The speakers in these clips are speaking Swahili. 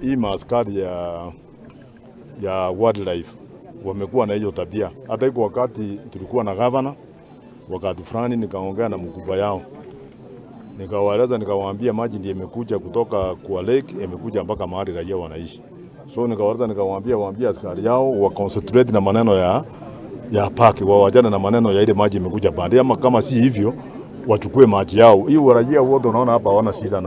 Hii maaskari ya wildlife wamekuwa na hiyo tabia. Hata iko wakati tulikuwa na governor, wakati fulani nikaongea na mkubwa yao, nikawaeleza, nikawaambia maji ndiye imekuja kutoka kwa lake, imekuja mpaka mahali raia wanaishi. So nikawaeleza, nikawaambia askari yao wa concentrate na maneno ya park, wawajane na maneno ya ile maji imekuja pande, ama kama si hivyo wachukue maji yao. Hii raia wote unaona hapa hawana shida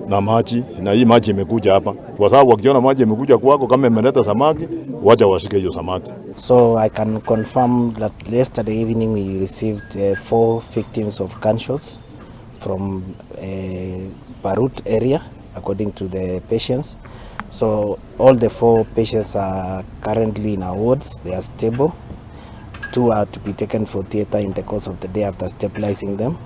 na maji, na hii maji imekuja hapa kwa sababu wakiona maji imekuja kwako, kama imeleta samaki wacha washike hiyo samaki. So I can confirm that yesterday evening we received 4 victims of gunshots from Parut area according to the patients. So all the 4 patients are currently in our wards. They are stable. 2 are to be taken for theater in the course of the day after stabilizing them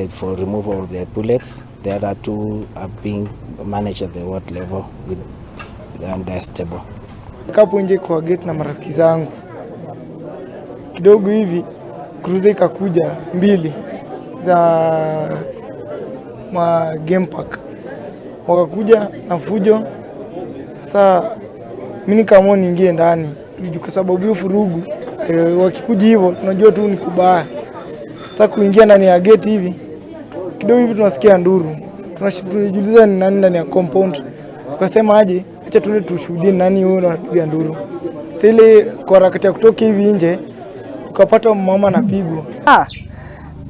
for removal of the bullets. The other 2 are being managed at the ward level and they are stable. Kapo nje kwa gate na marafiki zangu kidogo hivi, cruiser ikakuja 2 za game park, wakakuja na fujo. Sasa mimi kama niingie ndani kwa sababu hiyo furugu, wakikuja hivyo tunajua tu ni kubaya. Sasa kuingia ndani ya gate hivi kidogo hivi tunasikia nduru, tunajiuliza ni nani ndani ya compound. Tukasema aje acha tuende tushuhudie nani huyo anapiga nduru. Sasa ile kwa harakati ya kutoka hivi nje tukapata mama anapigwa.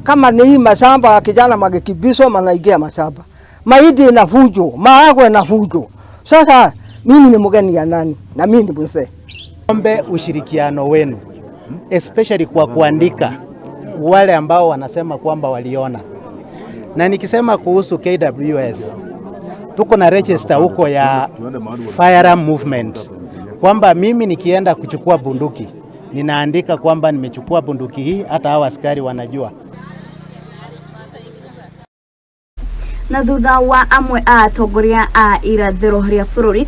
Kama ni hii mashamba kijana magekibiswa manaingia mashamba, mahindi na fujo, maharagwe na fujo. Sasa mimi ni mgeni ya nani na mimi ni mzee. Ombe ushirikiano wenu, especially kwa kuandika wale ambao wanasema kwamba waliona. Na nikisema kuhusu KWS, tuko na register huko ya firearm movement, kwamba mimi nikienda kuchukua bunduki ninaandika kwamba nimechukua bunduki hii, hata hao askari wanajua. Na thutha wa amwe a atongoria a irathiro ria bũrũri